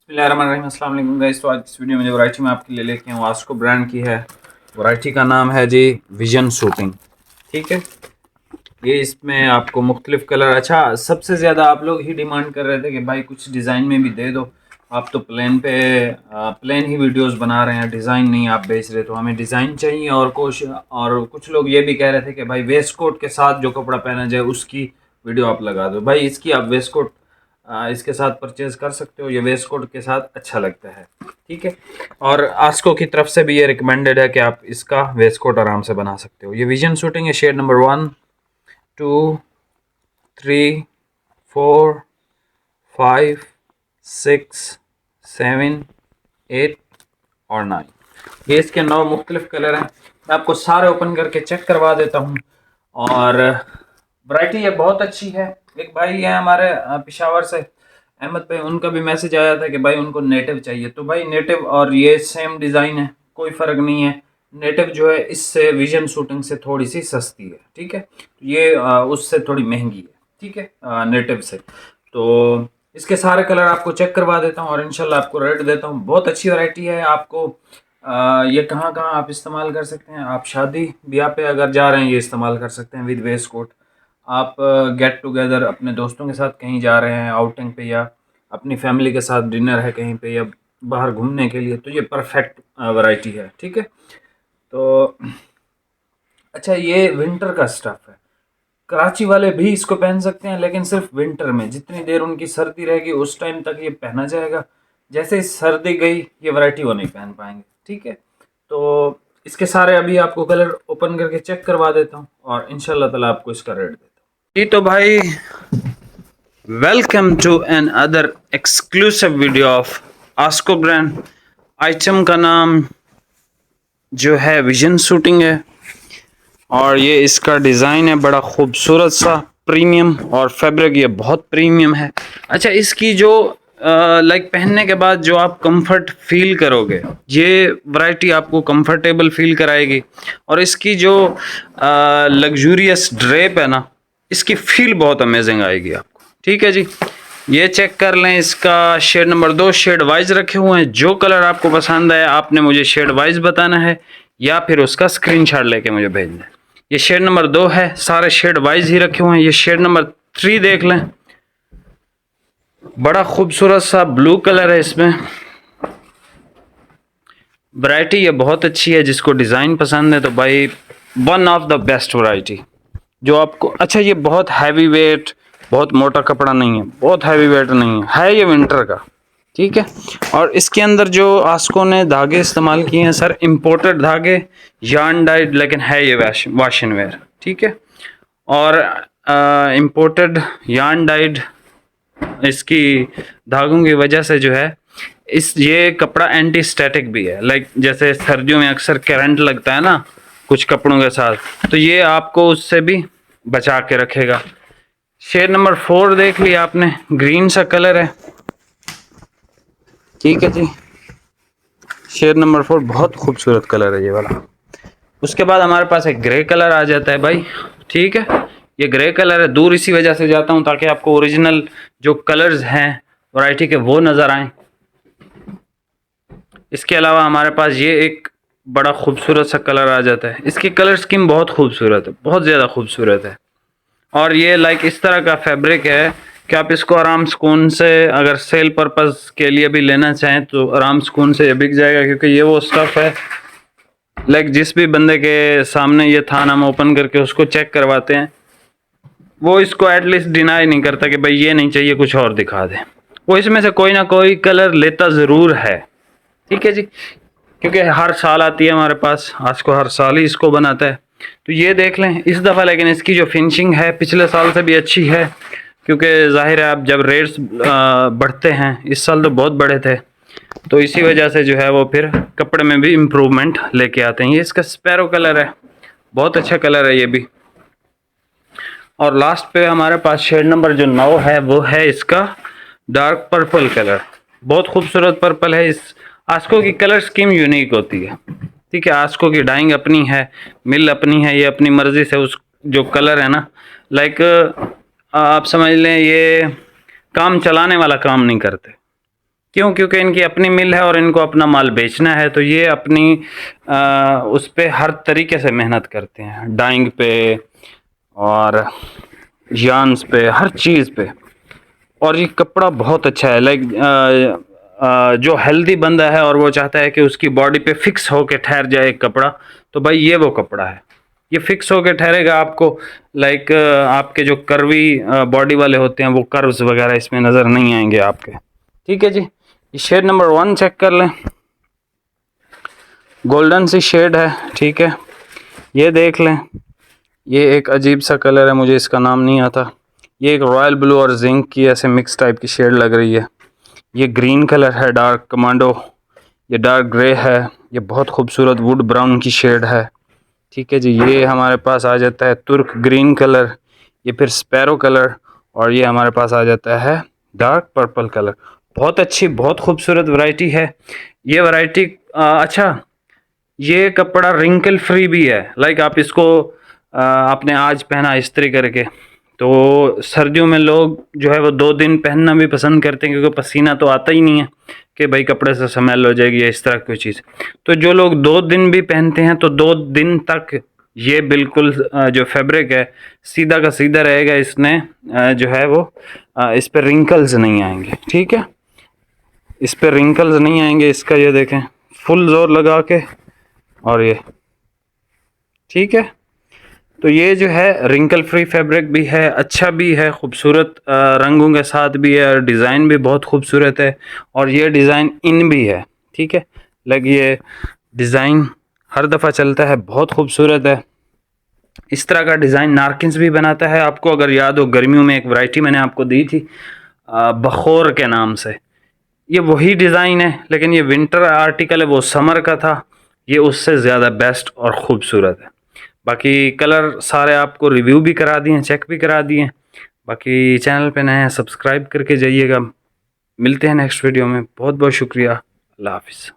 बिस्मिल्लाहिर्रहमानिर्रहीम, अस्सलाम वालेकुम गाइस। तो आज इस वीडियो में जो वैरायटी मैं आपके लिए लेके आऊँ आस्को ब्रांड की है। वैरायटी का नाम है जी विजन शूटिंग। ठीक है, ये इसमें आपको मुख्तलिफ कलर, अच्छा सबसे ज़्यादा आप लोग ही डिमांड कर रहे थे कि भाई कुछ डिज़ाइन में भी दे दो। आप तो प्लेन ही वीडियोस बना रहे हैं, डिज़ाइन नहीं आप बेच रहे, तो हमें डिज़ाइन चाहिए। और कुछ लोग ये भी कह रहे थे कि भाई वेस्ट कोट के साथ जो कपड़ा पहना जाए उसकी वीडियो आप लगा दो। भाई इसकी आप वेस्ट कोट इसके साथ परचेज़ कर सकते हो, ये वेस्ट कोट के साथ अच्छा लगता है। ठीक है, और आस्को की तरफ से भी ये रिकमेंडेड है कि आप इसका वेस्ट कोट आराम से बना सकते हो। ये विजन शूटिंग है, शेड नंबर 1, 2, 3, 4, 5, 6, 7, 8 और 9। ये इसके 9 मुख्तलिफ कलर हैं। मैं आपको सारे ओपन करके चेक करवा देता हूँ। और वैरायटी ये बहुत अच्छी है। एक भाई है हमारे पेशावर से, अहमद भाई, उनका भी मैसेज आया था कि भाई उनको नेटिव चाहिए। तो भाई नेटिव और ये सेम डिज़ाइन है, कोई फ़र्क नहीं है। नेटिव जो है इससे विजन शूटिंग से थोड़ी सी सस्ती है। ठीक है, तो ये उससे थोड़ी महंगी है। ठीक है, नेटिव से। तो इसके सारे कलर आपको चेक करवा देता हूँ और इंशाल्लाह आपको रेट देता हूँ। बहुत अच्छी वैरायटी है। आपको ये कहाँ कहाँ आप इस्तेमाल कर सकते हैं, आप शादी ब्याह पे अगर जा रहे हैं ये इस्तेमाल कर सकते हैं विद वेस्ट कोट। आप गेट टुगेदर अपने दोस्तों के साथ कहीं जा रहे हैं आउटिंग पे, या अपनी फैमिली के साथ डिनर है कहीं पे, या बाहर घूमने के लिए, तो ये परफेक्ट वैरायटी है। ठीक है, तो अच्छा ये विंटर का स्टफ़ है। कराची वाले भी इसको पहन सकते हैं, लेकिन सिर्फ विंटर में, जितनी देर उनकी सर्दी रहेगी उस टाइम तक ये पहना जाएगा। जैसे ही सर्दी गई ये वैरायटी वो नहीं पहन पाएंगे। ठीक है, तो इसके सारे अभी आपको कलर ओपन करके चेक करवा देता हूँ और इंशाल्लाह ताला आपको इसका रेट देता हूँ जी। तो भाई welcome to another exclusive video of Asko brand. Item का नाम जो है विजन शूटिंग है और ये इसका डिज़ाइन है बड़ा खूबसूरत सा, प्रीमियम, और फैब्रिक ये बहुत प्रीमियम है। अच्छा, इसकी जो लाइक पहनने के बाद जो आप कंफर्ट फील करोगे, ये वैरायटी आपको कंफर्टेबल फील कराएगी। और इसकी जो लग्जूरियस ड्रेप है ना, इसकी फील बहुत अमेजिंग आएगी आपको। ठीक है जी, ये चेक कर लें। इसका शेड नंबर 2 शेड वाइज रखे हुए हैं। जो कलर आपको पसंद है आपने मुझे शेड वाइज बताना है या फिर उसका स्क्रीनशॉट लेके मुझे भेजना है। ये शेड नंबर 2 है, सारे शेड वाइज ही रखे हुए हैं। ये शेड नंबर 3 देख लें, बड़ा खूबसूरत सा ब्लू कलर है इसमें। वैरायटी ये बहुत अच्छी है, जिसको डिज़ाइन पसंद है तो भाई one of the best variety जो आपको। अच्छा, ये बहुत हैवी वेट, बहुत मोटा कपड़ा नहीं है, बहुत हैवी वेट नहीं है, ये विंटर का। ठीक है, और इसके अंदर जो आस्को ने धागे इस्तेमाल किए हैं सर, इम्पोर्टेड धागे, यार्न डाइड, लेकिन है ये वाश एंड वेयर। ठीक है, और इम्पोर्टेड यार्न डाइड इसकी धागों की वजह से जो है ये कपड़ा एंटी स्टैटिक भी है। लाइक जैसे सर्दियों में अक्सर करंट लगता है ना कुछ कपड़ों के साथ, तो ये आपको उससे भी बचा के रखेगा। शेड नंबर 4 देख लिया आपने, ग्रीन सा कलर है। ठीक है जी, शेड नंबर 4 बहुत खूबसूरत कलर है ये वाला। उसके बाद हमारे पास एक ग्रे कलर आ जाता है भाई। ठीक है, ये ग्रे कलर है। दूर इसी वजह से जाता हूँ ताकि आपको ओरिजिनल जो कलर्स हैं वैरायटी के वो नज़र आएँ। इसके अलावा हमारे पास ये एक बड़ा खूबसूरत सा कलर आ जाता है। इसकी कलर स्कीम बहुत खूबसूरत है, बहुत ज़्यादा खूबसूरत है। और ये लाइक इस तरह का फैब्रिक है कि आप इसको आराम सुकून से, अगर सेल पर्पज़ के लिए भी लेना चाहें तो आराम सुकून से ये बिक जाएगा, क्योंकि ये वो स्टफ़ है लाइक जिस भी बंदे के सामने ये थान हम ओपन करके उसको चेक करवाते हैं, वो इसको एटलीस्ट डिनाई नहीं करता कि भाई ये नहीं चाहिए, कुछ और दिखा दे। वो इसमें से कोई ना कोई कलर लेता ज़रूर है। ठीक है जी, क्योंकि हर साल आती है हमारे पास, आज को हर साल ही इसको बनाता है। तो ये देख लें इस दफ़ा, लेकिन इसकी जो फिनिशिंग है पिछले साल से भी अच्छी है, क्योंकि जाहिर है आप जब रेट्स बढ़ते हैं, इस साल तो बहुत बढ़े थे, तो इसी वजह से जो है वो फिर कपड़े में भी इम्प्रूवमेंट लेके आते हैं। ये इसका स्पैरो कलर है, बहुत अच्छा कलर है ये भी। और लास्ट पे हमारे पास शेड नंबर जो 9 है वो है इसका डार्क पर्पल कलर। बहुत खूबसूरत पर्पल है। इस आस्को की कलर स्कीम यूनिक होती है। ठीक है, आस्को की डाइंग अपनी है, मिल अपनी है, ये अपनी मर्जी से उस जो कलर है ना, लाइक आप समझ लें ये काम चलाने वाला काम नहीं करते। क्यों? क्योंकि इनकी अपनी मिल है और इनको अपना माल बेचना है, तो ये अपनी उस पे हर तरीके से मेहनत करते हैं, डाइंग पे और यार्न्स पे, हर चीज़ पे। और ये कपड़ा बहुत अच्छा है, लाइक जो हेल्दी बंदा है और वो चाहता है कि उसकी बॉडी पे फिक्स होके ठहर जाए एक कपड़ा, तो भाई ये वो कपड़ा है। ये फिक्स होके ठहरेगा आपको, लाइक आपके जो कर्वी बॉडी वाले होते हैं वो कर्व्स वगैरह इसमें नज़र नहीं आएंगे आपके। ठीक है जी, ये शेड नंबर 1 चेक कर लें, गोल्डन सी शेड है। ठीक है, ये देख लें, ये एक अजीब सा कलर है, मुझे इसका नाम नहीं आता। ये एक रॉयल ब्लू और जिंक की ऐसे मिक्स टाइप की शेड लग रही है। ये ग्रीन कलर है, डार्क कमांडो। ये डार्क ग्रे है, ये बहुत खूबसूरत वुड ब्राउन की शेड है। ठीक है जी, ये हमारे पास आ जाता है तुर्क ग्रीन कलर, ये फिर स्पैरो कलर, और ये हमारे पास आ जाता है डार्क पर्पल कलर। बहुत अच्छी, बहुत खूबसूरत वैरायटी है ये वैरायटी। अच्छा, ये कपड़ा रिंकल फ्री भी है, लाइक आप इसको आपने आज पहना इस्त्री करके, तो सर्दियों में लोग जो है वो 2 दिन पहनना भी पसंद करते हैं, क्योंकि पसीना तो आता ही नहीं है कि भाई कपड़े से स्मेल हो जाएगी या इस तरह कोई चीज़। तो जो लोग 2 दिन भी पहनते हैं तो 2 दिन तक ये बिल्कुल जो फैब्रिक है सीधा का सीधा रहेगा, इसने जो है वो इस पर रिंकल्स नहीं आएंगे। ठीक है, इस पर रिंकल्स नहीं आएंगे। इसका ये देखें, फुल जोर लगा के, और ये ठीक है। तो ये जो है रिंकल फ्री फैब्रिक भी है, अच्छा भी है, खूबसूरत रंगों के साथ भी है, और डिज़ाइन भी बहुत खूबसूरत है, और ये डिज़ाइन इन भी है। ठीक है, लाइक ये डिज़ाइन हर दफ़ा चलता है, बहुत खूबसूरत है। इस तरह का डिज़ाइन नारकिन्स भी बनाता है। आपको अगर याद हो, गर्मियों में एक वैरायटी मैंने आपको दी थी बखोर के नाम से, ये वही डिज़ाइन है, लेकिन ये विंटर आर्टिकल है, वो समर का था। ये उससे ज़्यादा बेस्ट और ख़ूबसूरत है। बाकी कलर सारे आपको रिव्यू भी करा दिए, चेक भी करा दिए। बाकी चैनल पे नए हैं, सब्सक्राइब करके जाइएगा। मिलते हैं नेक्स्ट वीडियो में। बहुत बहुत शुक्रिया। अल्लाह हाफ़िज़।